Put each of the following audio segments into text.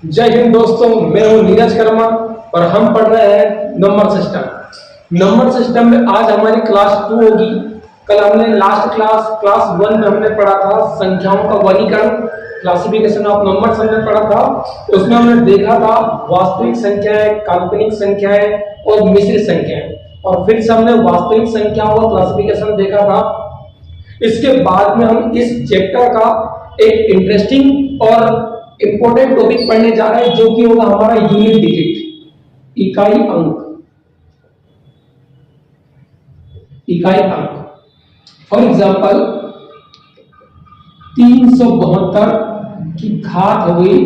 जय हिंद दोस्तों, मैं हूं नीरज कर्मा और हम पढ़ रहे हैं नंबर सिस्टम। नंबर सिस्टम में आज हमारी क्लास 2 होगी। कल हमने लास्ट क्लास 1 में हमने पढ़ा था संख्याओं का वर्गीकरण, क्लासिफिकेशन ऑफ नंबर्स हमने पढ़ा था। उसमें हमने देखा था वास्तविक संख्याएं, काल्पनिक संख्याएं और मिश्रित संख्याएं, और फिर से हमने वास्तविक संख्याओं का क्लासिफिकेशन देखा था। इसके बाद में हम इस चैप्टर का एक इंटरेस्टिंग और इंपॉर्टेंट टॉपिक पढ़ने जा रहे हैं, जो कि होगा हमारा यूनिट डिजिट, इकाई अंक। इकाई अंक फॉर एग्जाम्पल 372 की घात हो गई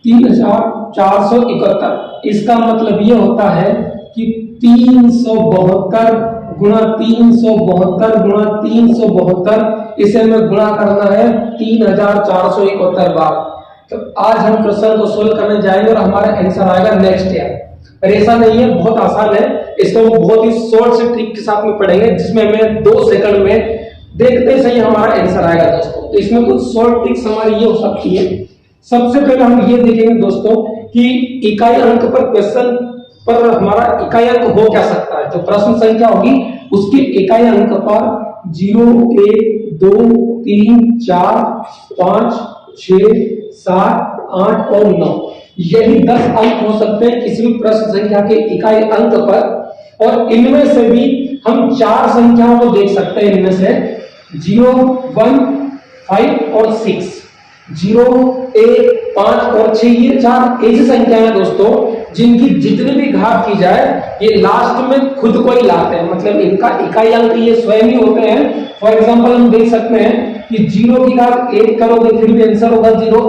3471। इसका मतलब यह होता है कि 372 गुणा 372 गुणा 372, इसे हमें गुणा करना है 3471 बार। तो आज हम क्वेश्चन को सोल्व करने जाएंगे और हमारा आंसर आएगा नेक्स्ट ईयर। पर ऐसा नहीं है, बहुत आसान है। इसको हम बहुत ही शॉर्ट से ट्रिक के साथ में पढ़ेंगे, जिसमें हमें 2 सेकंड में देखते सही हमारा आंसर आएगा दोस्तों। तो इसमें कुछ शॉर्ट ट्रिक्स हमारी ये हो सकती है। सबसे पहले हम ये देखेंगे दोस्तों कि इकाई अंक पर क्वेश्चन पर हमारा इकाई अंक हो क्या सकता है। जो प्रश्न संख्या होगी उसकी इकाई अंक पर 0, 1, 2, 3, 4, 5, 6, 7, 8 और 9, यही 10 अंक हो सकते हैं किसी भी प्रश्न संख्या के इकाई अंक पर। और इनमें से भी हम 4 संख्याओं को देख सकते हैं। इनमें से 0, 1, 5 और 6, 0, 1, 5 और 6, ये 4 ऐसी संख्याएं हैं दोस्तों जिनकी जितनी भी घात की जाए ये लास्ट में खुद को ही लाते हैं। मतलब इनका इकाई अंक ये स्वयं ही होते हैं। फॉर एग्जांपल हम देख सकते हैं कि 0 की घात 1 करोगे फिर भी आंसर होगा 0,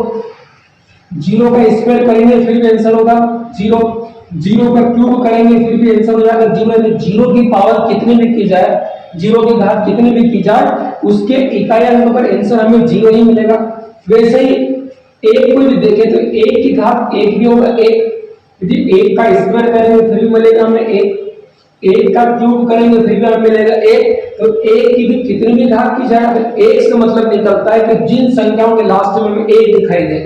0 का स्क्वायर करेंगे फिर भी आंसर होगा 0, 0 का क्यूब करेंगे फिर भी आंसर हो जाएगा 0। 0 की पावर कितनी भी की जाए, 0 की घात कितनी भी की जाए, उसके इकाई अंक पर आंसर हमें 0 ही मिलेगा। वैसे ही 1 को भी देखें तो 1 की घात 1 भी होगा 1, यदि 1 का स्क्वायर करेंगे फिर भी मिलेगा हमें 1, 1 का क्यूब करेंगे फिर भी हमें मिलेगा 1। तो 1 की भी कितनी भी घात की जाए, तो 1 से मतलब निकलता है कि जिन संख्याओं के लास्ट में हमें 1 दिखाई दे,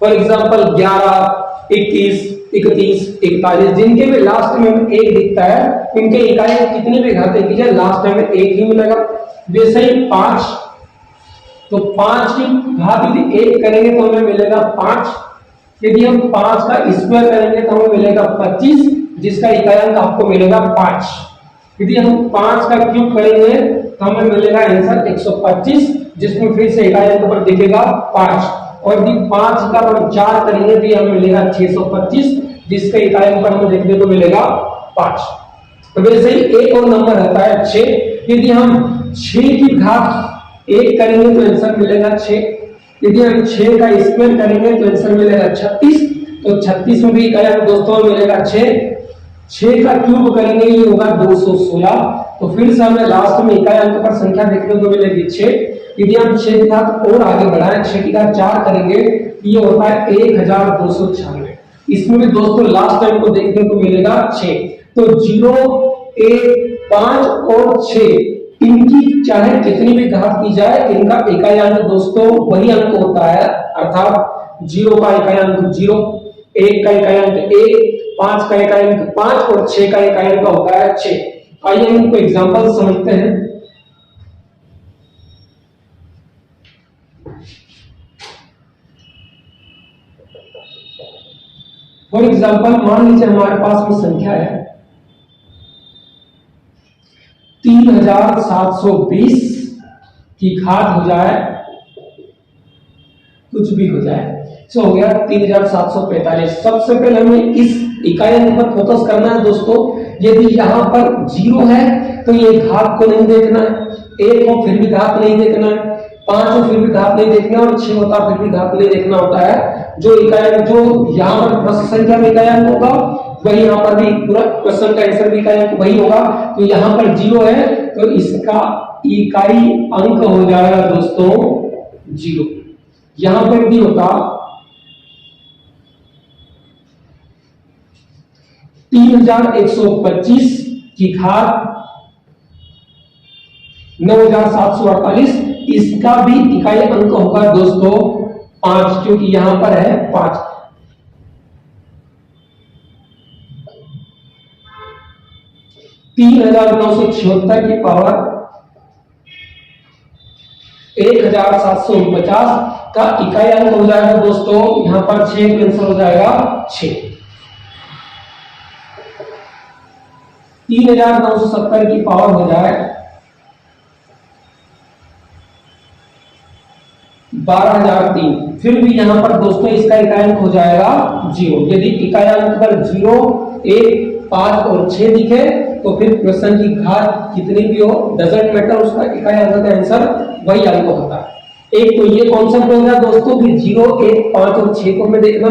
फॉर एग्जांपल 11, 21, 31, 41, जिनके भी लास्ट में हमें 1 दिखता है, इनके इकाई कितनी भी घातें की जाए लास्ट में हमें 1 ही मिलेगा। वैसे ही 5, तो 5 की घात यदि 1 करेंगे तो हमें मिलेगा 5, यदि हम 5 का स्क्वायर करेंगे तो हमें मिलेगा 25, जिसका इकाई अंक आपको मिलेगा 5। यदि हम 5 का क्यूब करेंगे तो हमें मिलेगा आंसर 125, जिसमें फिर से इकाई अंक पर दिखेगा 5। और यदि 5 का हम 4 करेंगे तो हमें मिलेगा 625, जिसका इकाई अंक पर हमें देखने को मिलेगा 5। तो वैसे ही एक और नंबर रहता है 6। यदि हम 6 की घात 1 करेंगे तो आंसर मिलेगा 6, यदि हम 6 का स्क्वायर करेंगे तो आंसर मिलेगा 36। तो 36 में भी इकाई अंक दोस्तों मिलेगा 6, 6 का क्यूब करेंगे ये होगा 216। तो फिर से हमें लास्ट में इकाई अंक पर संख्या देखने को मिलेगी 6। यदि हम 6 की घात और आगे बढ़ाएं, 6 की घात 4 करेंगे ये होता है 1296। इसमें भी दोस्तों लास्ट टाइम को देखने को मिलेगा 6। तो 0, 1, 5 और 6 इनकी चाहे कितनी भी घात की जाए, इनका इकाई अंक दोस्तों वही अंक होता है। अर्थात 0 का इकाई अंक 0, 1 का इकाई अंक 1, 5 का इकाई अंक 5 और 6 का इकाई अंक होता है 6। आइए हम इनको एग्जांपल समझते हैं। फॉर एग्जांपल मान लीजिए हमारे पास में संख्या है 3720 की घात हो जाए, कुछ भी हो जाए, तो हो गया 3745। सबसे पहले हमें इस इकाई अंक पर फोकस करना है दोस्तों। यदि यहाँ पर 0 है तो ये घात को नहीं देखना है, 1 हो फिर भी घात नहीं देखना है, 5 हो फिर भी घात नहीं देखना, और 6 होता फिर भी घात नहीं देखना होता है। जो इकाई जो यहाँ पर प्रश्न संख्या में इकाई अंक होगा वही यहाँ पर भी पूरा क्वेश्चन का आंसर भी इकाई अंक वही होगा। तो यहाँ पर 0 है तो इसका इकाई अंक हो जाएगा दोस्तों 0। यहाँ पर भी होता 3125 की घात 9748, इसका भी इकाई अंक होगा दोस्तों 5, क्योंकि यहां पर है 5। 3976 की पावर 1749 का इकाई अंक हो जाएगा दोस्तों, यहां पर 6 कैंसिल हो जाएगा 6। 3970 की पावर हो जाए 12003। फिर भी यहां पर दोस्तों इसका इकाई अंक हो जाएगा 0। यदि इकाई अंक पर 0, 1, 5 और 6 दिखे तो फिर क्वेश्चन की घात कितनी भी हो डजंट मैटर, उसका इकाई अंक का आंसर वही अंक होता है। एक तो ये कॉन्सेप्ट हो गया दोस्तों कि 0, 1, 5 और 6 को हमें देखना।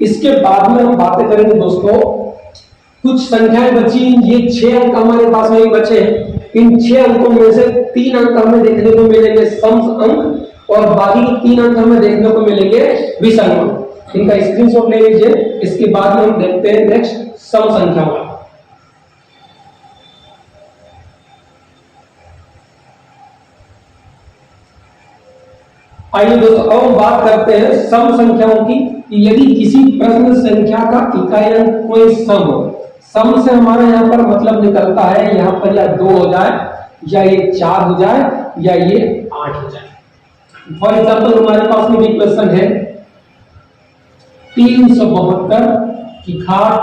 इसके बाद में हम बातें करेंगे दोस्तों, कुछ संख्याएं बची, ये 6 अंक हमारे पास में बचे। इन 6 अंकों में से 3 अंक हमें देखने को मिलेंगे सम अंक, और बाकी 3 अंक हमें देखने को मिलेंगे विषम अंक। इनका स्क्रीनशॉट ले लीजिए। इसके बाद में हम देखते हैं नेक्स्ट सम संख्याओं का। आइए दोस्तों अब हम बात करते हैं सम संख्याओं की। यदि किसी प्रश्न संख्या का इकाई अंक कोई सम हो, सम से हमारा यहां पर मतलब निकलता है यहां पर या 2 हो जाए, या ये 4 हो जाए, या ये 8 हो जाए। फॉर एग्जाम्पल हमारे पास में भी क्वेश्चन है 372 की घात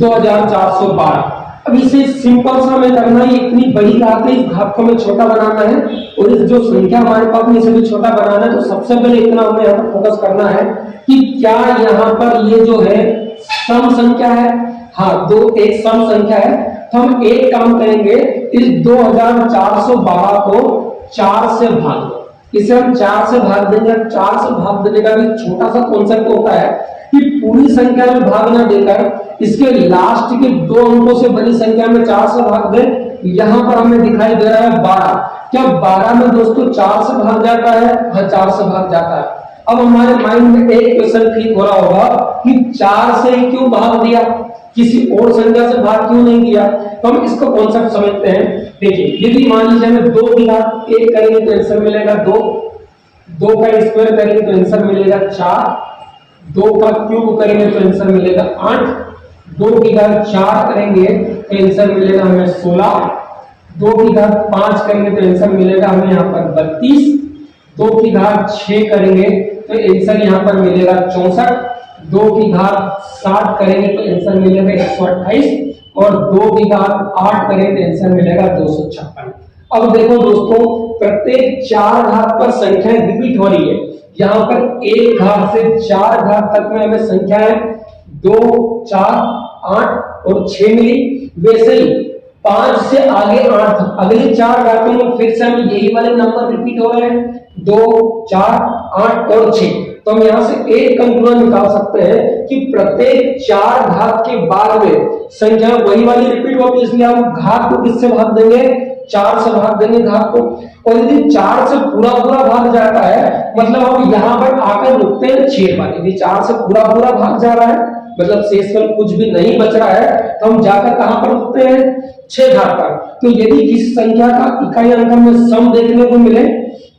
2412। अब इसे सिंपल सा हमें करना है, इतनी बड़ी घात है, इस घात को हमें छोटा बनाना है, और इस जो संख्या हमारे पास में इसे भी छोटा बनाना है। तो सबसे पहले इतना हमें यहाँ पर फोकस करना है कि क्या यहाँ पर ये जो है सम संख्या है। हाँ, दो एक सम संख्या है। तो हम एक काम करेंगे, इस 2412 को 4 से भाग दो। इसे हम 4 से भाग देंगे। 4 से भाग देने का भी छोटा सा कॉन्सेप्ट होता है कि पूरी संख्या में भाग ना देकर इसके लास्ट के 2 अंकों से बड़ी संख्या में 4 से भाग दें। यहां पर हमें दिखाई दे रहा है 12। क्या 12 में दोस्तों 4 से भाग जाता है? हाँ, 4 से भाग जाता है। अब हमारे माइंड में एक क्वेश्चन क्लिक हो रहा होगा कि 4 से क्यों भाग दिया, किसी और संख्या से भाग क्यों नहीं किया। तो हम इसका कॉन्सेप्ट समझते हैं। देखिए, यदि मान लीजिए हमें 2 की घात 1 करेंगे तो आंसर मिलेगा 2, 2 का स्क्वायर करेंगे तो आंसर मिलेगा 4, 2 का क्यूब करेंगे तो आंसर मिलेगा 8, 2 की घात 4 करेंगे तो आंसर मिलेगा हमें 16, 2 की घात 5 करेंगे तो आंसर मिलेगा हमें यहाँ पर 32, 2 की घात 6 करेंगे तो आंसर यहाँ पर मिलेगा 64, 2 की घात 7 करेंगे तो आंसर मिलेगा 128, और 2 की घात 8 करेंगे तो आंसर मिलेगा 256। अब देखो दोस्तों, प्रत्येक 4 घात पर संख्या रिपीट हो रही है। यहाँ पर 1 घात से 4 घात तक में हमें संख्याएं 2, 4, 8 और 6 मिली। वैसे ही 5 से आगे 8 तक अगले 4 घातों में फिर से हम यही वाले नंबर रिपीट हो रहे हैं, 2, 4, 8 और 6। तो हम यहाँ से एक कंक्लूजन निकाल सकते हैं कि प्रत्येक 4 घात के बाद में संख्या वही वाली रिपीट होती है, इसलिए हम घात को किससे भाग देंगे? 4 से भाग देंगे घात को। और यदि 4 से पूरा भाग जाता है, मतलब हम यहाँ पर आकर रुकते हैं 6 पर। यदि 4 से पूरा भाग जा रहा है, मतलब शेषफल कुछ भी नहीं बच रहा है, तो हम जाकर कहां पर रुकते हैं? 6 घात पर। तो यदि किसी संख्या का इकाई अंक में सम देखने को मिले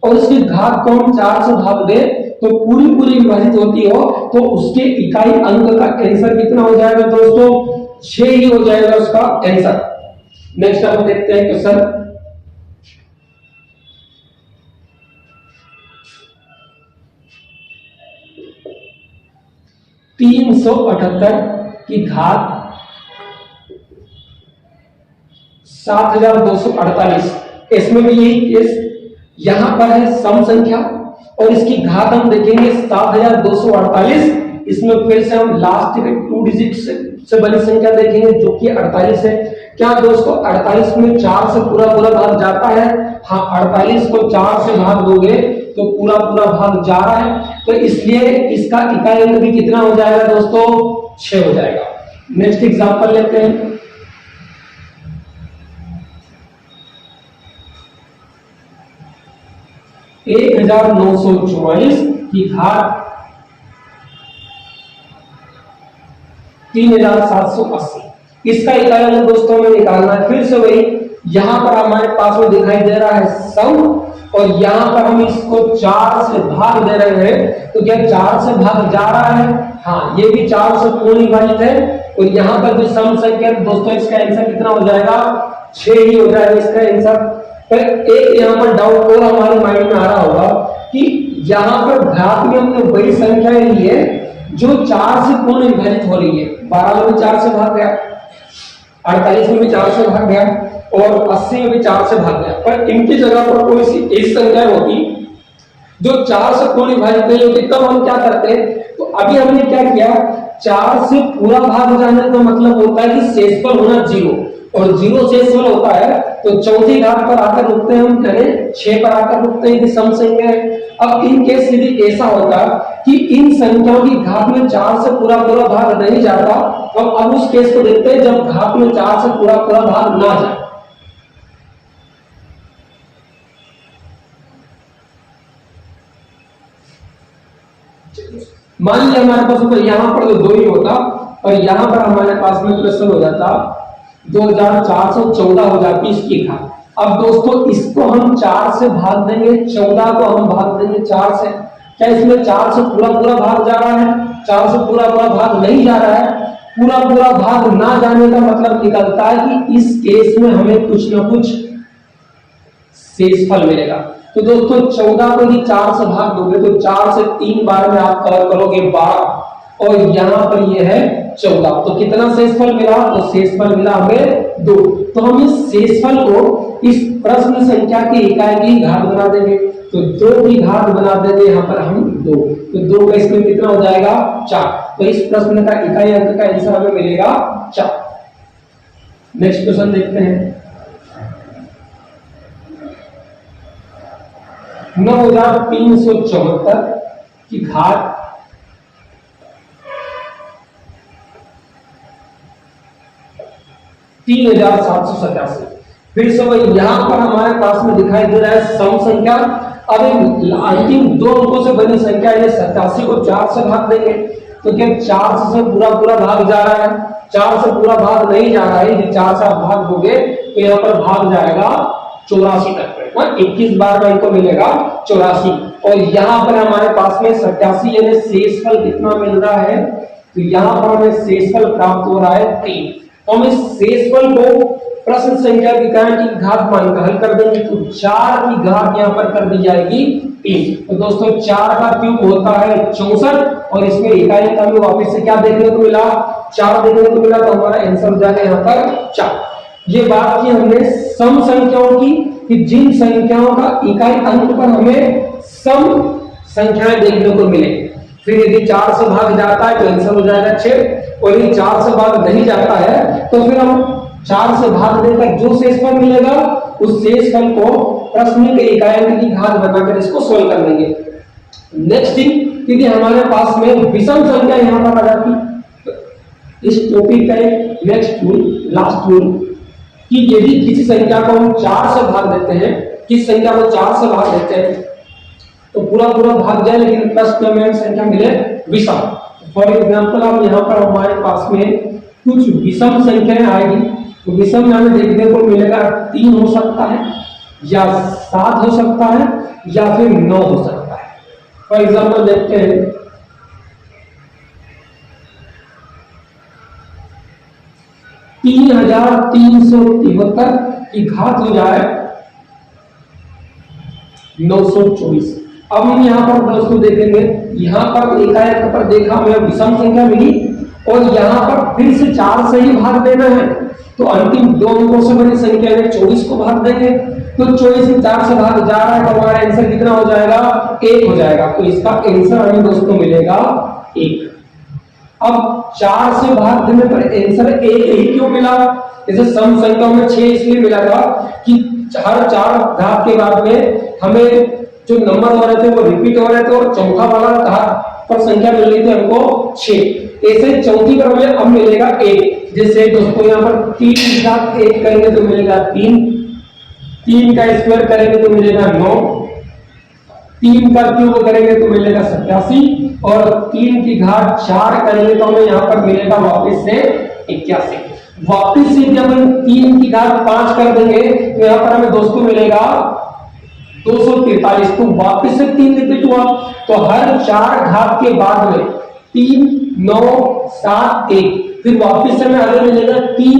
और उसकी घात को हम 4 से भाग दें तो पूरी विभाजित होती हो, तो उसके इकाई अंक का आंसर कितना हो जाएगा दोस्तों? 6 ही हो जाएगा उसका आंसर। नेक्स्ट हम देखते हैं क्वेश्चन। तीन 378 की घात 7248। इसमें भी यही केस, यहां पर है सम संख्या और इसकी घात हम देखेंगे 7248। इसमें फिर से हम लास्ट के 2 डिजिट से बड़ी संख्या देखेंगे जो कि 48 है। क्या दोस्तों 48 में 4 से पूरा भाग जाता है? हाँ, 48 को 4 से भाग दोगे तो पूरा भाग जा रहा है, तो इसलिए इसका इकाई अंक भी कितना हो जाएगा दोस्तों? 6 हो जाएगा। नेक्स्ट एग्जांपल लेते हैं। एक 1944 की घात 3780। इसका इकाई अंक दोस्तों में निकालना है। फिर से वही यहाँ पर हमारे पास में दिखाई दे रहा है सम, और यहाँ पर हम इसको 4 से भाग दे रहे हैं, तो क्या 4 से भाग जा रहा है? हाँ, ये भी 4 से पूर्ण विभाजित है। और यहाँ पर जो सम संख्या दोस्तों, इसका आंसर कितना हो जाएगा? 6 ही हो जाएगा इसका आंसर। पर एक यहाँ पर डाउट और हमारे माइंड में आ रहा होगा कि यहाँ पर घात में हमने वही संख्या ली है जो 4 से पूर्ण विभाजित हो रही है। 12 में 4 से भाग गया, 48 में भी 4 से भाग गया, और 80 में भी 4 से भाग गया। पर इनकी जगह पर कोई सी एक संख्या होती जो 4 से पूर्ण विभाजित नहीं होती, तब हम क्या करते? तो अभी हमने क्या किया, 4 से पूरा भाग जाने का मतलब होता है कि शेषफल होना 0, और 0 शेषफल होता है तो चौथी घात पर आकर रुकते हैं, हम कहें 6 पर आकर रुकते हैं कि सम संख्या है। अब इन केस यदि ऐसा होता कि इन संख्याओं की घात में 4 से पूरा भाग नहीं जाता, अब उस केस को देखते हैं जब घात में 4 से पूरा भाग ना जाए। मान लिया हमारे पास तो यहाँ पर तो 2 ही होता, और यहाँ पर हमारे पास में क्वेश्चन हो जाता 2414 हो जाती इसकी घात। अब दोस्तों इसको हम 4 से भाग देंगे, 14 को हम भाग देंगे 4 से। क्या इसमें 4 से पूरा भाग जा रहा है? 4 से पूरा भाग नहीं जा रहा है। पूरा भाग ना जाने का मतलब निकलता है कि इस केस में हमें कुछ ना कुछ शेषफल मिलेगा। तो दोस्तों 14 को ही 4 से भाग दोगे तो 4 से 3 बार में आप कवर करोगे 12, और यहाँ पर ये है 14, तो कितना शेषफल मिला? तो शेषफल मिला हमें 2। तो हम इस शेषफल को इस प्रश्न संख्या की इकाई की घात बना देंगे, तो 2 की घात बना देंगे यहाँ पर हम 2, तो 2 का इसमें कितना हो जाएगा? 4। तो इस प्रश्न का इकाई अंक का आंसर हमें मिलेगा 4। नेक्स्ट क्वेश्चन देखते हैं। 9374 की घात 3787। फिर से वही यहाँ पर हमारे पास में दिखाई दे रहा है सम संख्या। अब अंतिम 2 अंकों से बनी संख्या है, 87 को 4 से भाग देंगे, तो क्या 4 से पूरा भाग जा रहा है? 4 से पूरा भाग नहीं जा रहा है। यदि 4 से आप भाग दोगे तो यहाँ पर भाग जाएगा 84 तक, 21 बार में इनको मिलेगा 84। और यहाँ पर हमारे पास में 87 यानी शेषफल कितना मिल रहा है? तो यहाँ पर हमें शेषफल प्राप्त हो रहा है 3। तो हम इस शेषफल को प्रश्न संख्या की घात मानकर हल कर देंगे, तो 4 की घात यहाँ पर कर दी जाएगी 3। तो दोस्तों 4 का क्यूब होता है 64, और इसमें इकाई का भी वापस से क्या देखने को मिला? 4 देखने को मिला। तो हमारा आंसर हो जाएगा यहाँ पर 4। ये बात की हमने सम संख्याओं की कि जिन संख्याओं का इकाई अंक पर हमें सम संख्याएं देखने को मिले। फिर यदि 4 से भाग जाता है तो आंसर हो जाएगा 6, और यदि 4 से भाग नहीं जाता है तो फिर हम 4 से भाग देकर जो शेषफल मिलेगा उस शेषफल को प्रश्न के इकाई अंक की घात बनाकर इसको सोल्व कर लेंगे। नेक्स्ट थिंग, यदि हमारे पास में विषम संख्या यहाँ पर आ जाती, इस टॉपिक का नेक्स्ट टूल, लास्ट टूल, कि यदि किसी संख्या को हम 4 से भाग देते हैं, किस संख्या को 4 से भाग देते हैं तो पूरा भाग जाए, लेकिन प्रश्न में संख्या मिले विषम। फॉर एग्जांपल अब यहाँ पर हमारे पास में कुछ विषम संख्याएं आएगी, तो विषम में हमें देखने को मिलेगा 3 हो सकता है, या 7 हो सकता है, या फिर 9 हो सकता है। फॉर एग्जांपल देखते हैं, 3373 की घात हो जाए 924। अब हम यहाँ पर दोस्तों देखेंगे, यहाँ पर इकाई अंक पर देखा हमें विषम संख्या मिली, और यहाँ पर फिर से 4 से ही भाग देना है, तो अंतिम 2 अंकों से बनी संख्या में 24 को भाग देंगे, तो 24 से 4 से भाग जा रहा है, तो हमारा आंसर कितना हो जाएगा? 1 हो जाएगा। तो इसका आंसर हमें दोस्तों मिलेगा 1। अब 4 से भाग देने पर आंसर 1 ही क्यों मिला? जैसे सम संख्याओं में 6 इसलिए मिला था कि हर 4 घात के बाद में हमें जो नंबर हो रहे थे वो रिपीट हो रहे थे, और चौथा वाला घात पर संख्या मिल रही थी हमको 6। ऐसे चौथी पर हमें अब मिलेगा 1। जैसे दोस्तों यहाँ पर 3 की घात 1 करेंगे तो मिलेगा 3, 3 का स्क्वायर करेंगे तो मिलेगा 9, 3 का क्यूब करेंगे तो मिलेगा 87, और 3 की घात 4 करेंगे तो हमें यहाँ पर मिलेगा वापस से 81। वापिस से जब हम 3 की घात 5 कर देंगे तो यहाँ पर हमें दोस्तों मिलेगा 243। तो वापिस से 3 रिपीट हुआ, तो हर 4 घात के बाद में 3 9 7 1, फिर वापिस से हमें आगे मिलेगा 3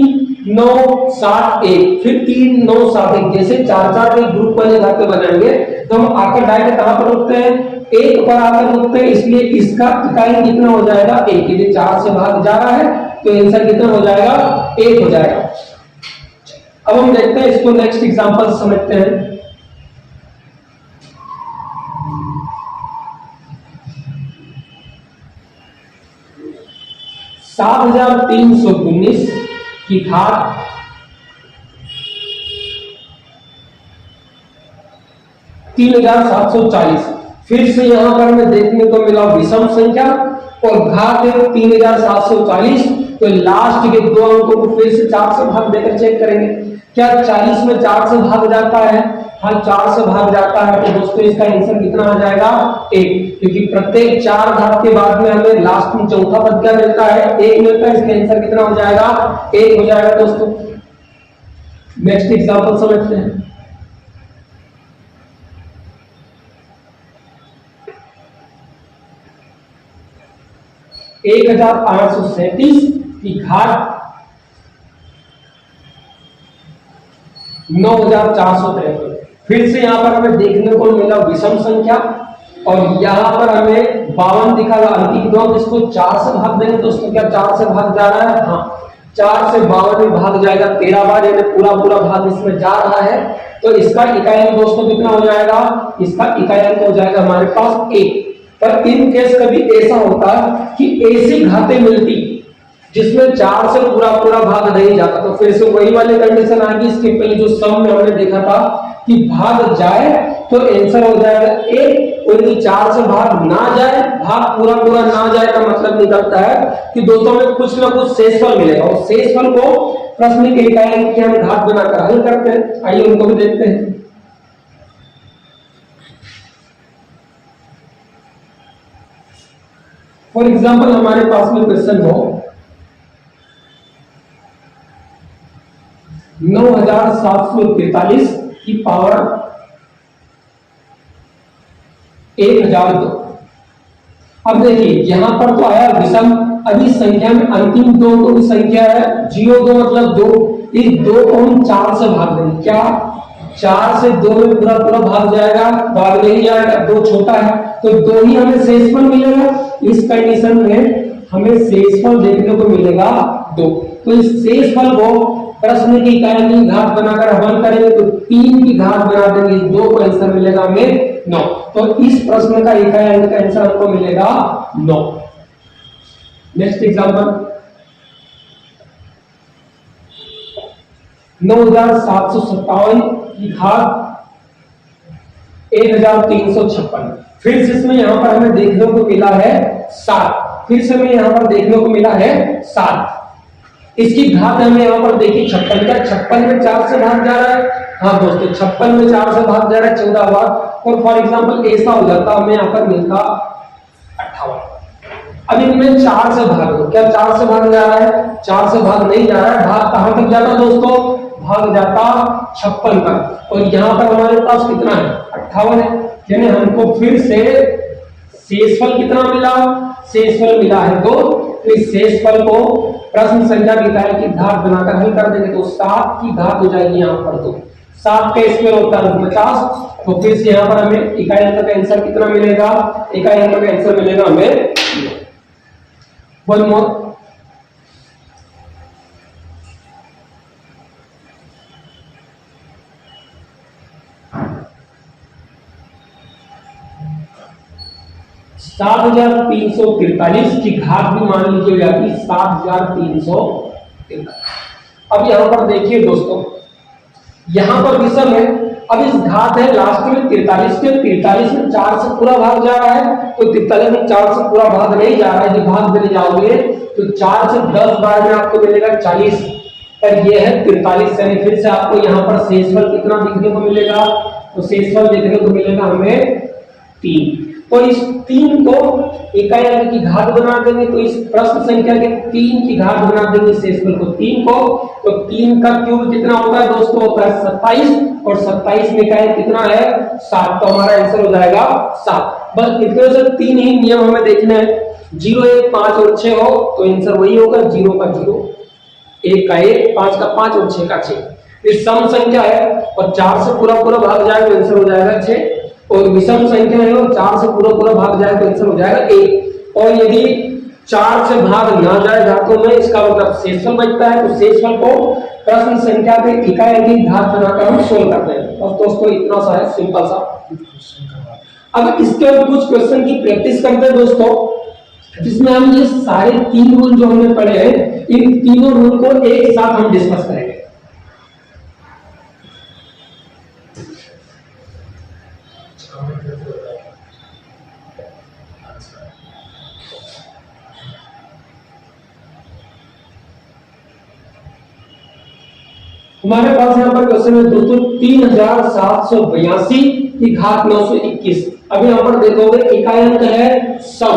9 7 1, फिर 3 9 7 1। जैसे 4 के ग्रुप वाले घाते बनाएंगे तो हम आकर डायरेक्ट कहां पर रुकते हैं, 1 पर आकर रुकते हैं, इसलिए इसका इकाई कितना हो जाएगा 1। यदि 4 से भाग जा रहा है तो आंसर कितना हो जाएगा 1 हो जाएगा। अब हम देखते हैं इसको, नेक्स्ट एग्जांपल समझते हैं। सात 7319 की घात 3740। फिर से यहां पर हमें देखने को मिला विषम संख्या और घात है 3740। तो लास्ट के 2 अंकों को फिर से 4 से भाग देकर चेक करेंगे, क्या 40 में 4 से भाग जाता है? हाँ 4 से भाग जाता है। तो दोस्तों इसका आंसर कितना आ जाएगा 1, क्योंकि प्रत्येक 4 घात के बाद में हमें लास्ट में चौथा पद क्या मिलता है 1 मिलता है। इसका आंसर कितना हो जाएगा 1 हो जाएगा दोस्तों। नेक्स्ट एग्जांपल समझते हैं। एक 1837 की घात 9453। फिर से यहां पर हमें देखने को मिला विषम संख्या और यहां पर हमें 52 दिखा रहा अंतिम दो, इसको 4 से भाग देंगे दोस्तों। क्या 4 से भाग जा रहा है? हाँ 4 से 52 में भाग जाएगा 13 बार, यानी पूरा भाग इसमें जा रहा है। तो इसका इकाई अंक दोस्तों कितना हो जाएगा? इसका इकाई अंक हो जाएगा हमारे पास 1। पर इन केस कभी ऐसा होता कि ऐसी घातें मिलती जिसमें 4 से पूरा भाग नहीं जाता, तो फिर से वही वाली कंडीशन आ गई। इसके पहले जो सम में हमने देखा था कि भाग जाए तो आंसर हो जाएगा 1, और यदि 4 से भाग ना जाए, भाग पूरा ना जाए का मतलब निकलता है कि दोस्तों में कुछ ना कुछ शेषफल मिलेगा। और शेषफल को प्रश्न के इकाई अंक की हम घात बनाकर हल करते हैं। आइए उनको भी देखते हैं। फॉर एग्जाम्पल हमारे पास में क्वेश्चन हो 9743 की पावर 1002। अब देखिए यहां पर तो आया विषम, अभी संख्या में अंतिम 2 तो संख्या है 02 मतलब 2। इस 2 को हम 4 से भाग देंगे। क्या 4 से 2 में पूरा भाग जाएगा? भाग नहीं जाएगा, 2 छोटा है तो 2 ही हमें शेषफल मिलेगा। इस कंडीशन में हमें शेषफल देखने को मिलेगा 2। तो इस शेषफल को प्रश्न की इकाई की घात बनाकर हल करेंगे तो 3 की घात बना देंगे, 2 का आंसर मिलेगा हमें 9। तो इस प्रश्न का इकाई अंक का आंसर आपको मिलेगा 9। नेक्स्ट एग्जांपल 9757 की घात 1356। फिर से इसमें यहां पर हमें देखने को मिला है 7। फिर से हमें यहां पर देखने को मिला है 7। इसकी घात हमें यहां पर देखिए 56। क्या 56 में 4 से भाग जा रहा है? हाँ दोस्तों 56 में 4 से भाग जा रहा है 14 बार। और फॉर एग्जांपल ऐसा हो जाता हमें यहां पर मिलता 58। अब इनमें 4 से भाग दो। क्या 4 से भाग जा रहा है? 4 से भाग नहीं जा रहा है। भाग कहां तक जाता है दोस्तों? भाग जाता 56 तक। और यहां पर हमारे पास कितना है? 58 है। यानी हमको फिर से शेषफल कितना मिला? शेषफल मिला है 2। तो इस शेषफल को प्रश्न संख्या की इकाई की घात बनाकर हल कर देंगे तो 7 की घात हो जाएगी यहां पर 2। 7 का स्क्वायर होता है 50। तो फिर से यहां पर हमें इकाई अंक का आंसर कितना मिलेगा? इकाई अंक का आंसर मिलेगा हमें 1 मोर। 7343 की घात भी मान लीजिए जाती 7343। अब यहां पर देखिए दोस्तों, यहां पर विषम है। अब इस घात है लास्ट में 43 के, 43 में 4 से पूरा भाग जा रहा है तो 43 में 4 से पूरा भाग नहीं जा रहा है। यदि भाग देने जाओगे तो 4 से 10 बार में आपको मिलेगा 40, पर यह है 43। यानी फिर से आपको यहां पर शेषफल कितना देखने को मिलेगा? तो शेषफल देखने को मिलेगा हमें 3। तो इस 3 को इकाई अंक की घात बना देंगे, तो इस प्रश्न संख्या के 3 की घात बना देंगे शेषफल को 3 को, तो 3 का क्यूब कितना होता है दोस्तों, होता है 27, और 27 में इकाई कितना है 7, तो हमारा आंसर हो जाएगा 7। बस इतने से 3 ही नियम हमें देखने हैं, 0 1 5 और 6 हो तो आंसर वही होगा, 0 का 0, 1 का 1, 5 का 5 और 6 का 6। फिर सम संख्या है और 4 से पूरा पूरा भाग जाए तो आंसर हो जाएगा 6, और विषम संख्या है और 4 से पूरा पूरा भाग जाए तो आंसर हो जाएगा 1, और यदि 4 से भाग ना जाए धातु में, इसका मतलब शेषफल बचता है, तो शेषफल को प्रश्न संख्या के इकाई अंक की घात बनाकर हम सोल्व करते हैं। और दोस्तों इतना सा है, सिंपल सा। अब इसके और कुछ क्वेश्चन की प्रैक्टिस करते हैं दोस्तों, जिसमें हम ये सारे 3 रूल जो हमने पढ़े हैं, इन तीनों रूल को एक साथ हम डिस्कस करेंगे। हमारे पास यहाँ पर क्वेश्चन है दोस्तों 3782 की घात 921। अभी यहाँ पर देखोगे इकाई अंक है सम।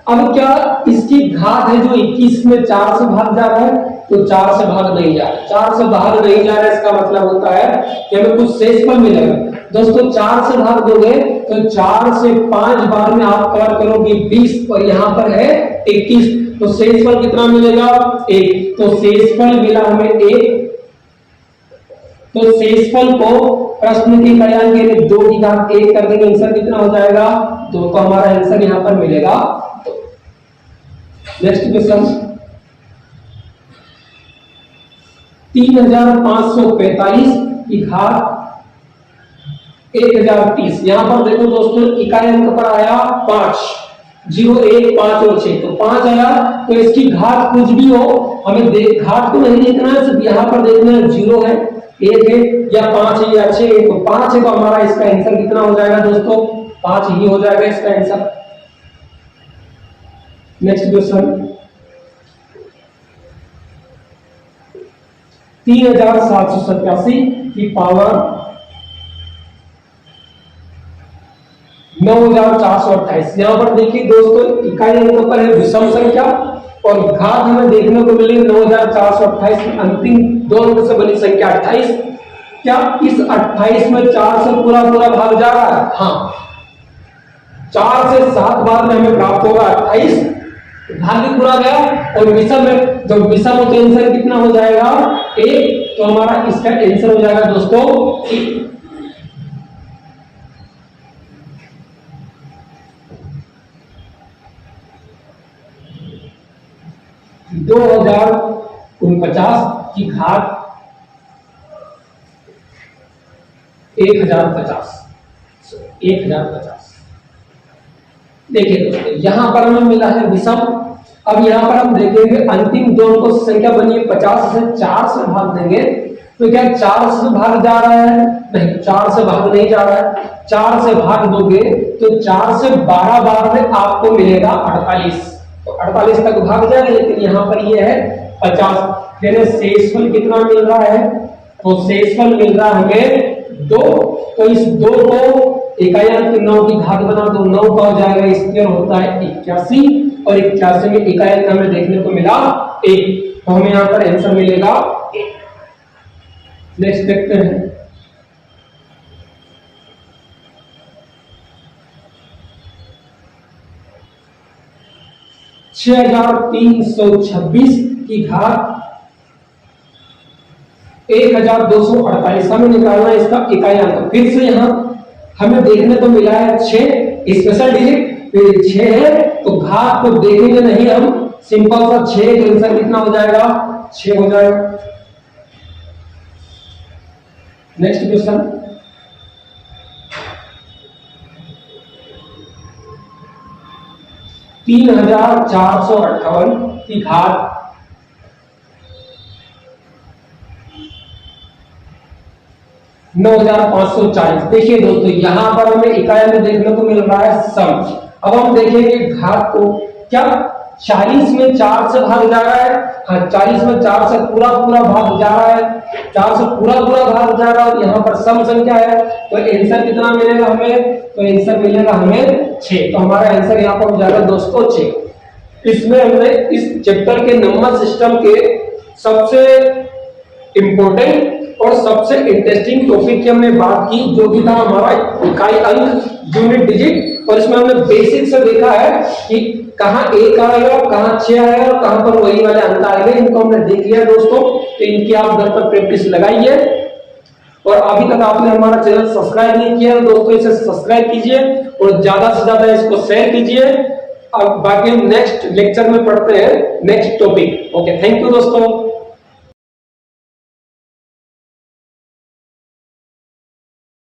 अब क्या इसकी घात है जो 21 में 4 से भाग जा रहा है, तो 4 से भाग नहीं जा रहा है, 4 से भाग नहीं जा रहा है, इसका मतलब होता है कि हमें कुछ शेषफल मिलेगा। दोस्तों 4 से भाग दोगे तो 4 से 5 बार में आप कवर करोगे 20, और यहाँ पर है 21, तो शेषफल कितना मिलेगा 1, तो शेषफल मिला हमें 1। तो शेषफल को प्रश्न के इकाई अंक यानी 2 की घात 1 कर देंगे, आंसर कितना हो जाएगा 2, तो हमारा आंसर यहाँ पर मिलेगा 2। नेक्स्ट क्वेश्चन 3545 की घात 1030। यहां पर देखो दोस्तों इकाई अंक पर आया 5, 0 1 5 और 6, तो 5 आया, तो इसकी घात कुछ भी हो हमें घात को नहीं देखना है, सिर्फ यहां पर देखना है 0 है, 1 है या 5 है या 6 है, तो 5 है, तो हमारा इसका आंसर कितना हो जाएगा दोस्तों 5 ही हो जाएगा इसका आंसर। नेक्स्ट क्वेश्चन 3787 की पावर 9428। यहां पर देखिए दोस्तों इकाई अंक पर है विषम संख्या और घात हमें देखने को मिली 9428 की अंतिम 2 अंक से बनी संख्या 28। क्या इस 28 में 4 से पूरा पूरा भाग जा रहा है? हाँ, 4 से 7 बार में हमें प्राप्त होगा 28, भाग भी पूरा गया, और विषम में जब विषम हो तो आंसर कितना हो जाएगा 1, तो हमारा इसका आंसर हो जाएगा दोस्तों 1। दो 2049 की घात 1050। देखिए दोस्तों यहां पर हमें मिला है विषम। अब यहां पर हम देखेंगे अंतिम 2 अंकों की संख्या बनी है 50 से 4 से भाग देंगे, तो क्या 4 से भाग जा रहा है? नहीं, 4 से भाग नहीं जा रहा है। 4 से भाग दोगे तो 4 से 12 बार में आपको मिलेगा 48, तो 48 तक भाग जाएगा, लेकिन यहाँ पर ये है 50। यानी शेषफल कितना मिल रहा है? तो शेषफल मिल रहा है हमें 2, तो इस 2 को इकाई अंक 9 की घात बना दो, 9 का हो जाएगा स्क्वायर होता है 81, और 81 में इकाई अंक हमें देखने को मिला 1, तो हमें यहाँ पर आंसर मिलेगा 1। नेक्स्ट देखते हैं 6326 की घात 1248। हमें निकालना है इसका इकाई अंक। फिर से यहां हमें देखने को मिला है 6 स्पेशल डिजिट, फिर 6 है, तो घात को देखेंगे नहीं हम, सिंपल सा 6 का आंसर कितना हो जाएगा 6 हो जाएगा। नेक्स्ट क्वेश्चन 3458 की घात 9540। देखिए दोस्तों यहां पर हमें इकाई में देखने को मिल रहा है सम। अब हम देखेंगे घात को, क्या 40 में 4 से भाग जा रहा है? हाँ, 40 में 4 से पूरा पूरा भाग जा रहा है, 4 से पूरा पूरा भाग जा रहा है, और यहाँ पर सम संख्या है, तो आंसर कितना मिलेगा हमें? तो आंसर मिलेगा हमें 6। तो हमारा आंसर यहाँ पर हो जाएगा दोस्तों 6। इसमें हमने इस चैप्टर के नंबर सिस्टम के सबसे इंपॉर्टेंट और सबसे इंटरेस्टिंग टॉपिक की हमने बात की, जो कि था हमारा इकाई अंक यूनिट डिजिट। और इसमें हमने बेसिक से देखा है कि कहाँ 1 आएगा, कहाँ 6 आएगा और कहाँ पर वही वाले अंक आएंगे, इनको हमने देख लिया दोस्तों। तो इनकी आप घर पर प्रैक्टिस लगाइए। और अभी तक आपने हमारा चैनल सब्सक्राइब नहीं किया तो दोस्तों इसे सब्सक्राइब कीजिए और ज्यादा से ज्यादा इसको शेयर कीजिए। अब बाकी हम नेक्स्ट लेक्चर में पढ़ते हैं next topic. Okay, thank you दोस्तों।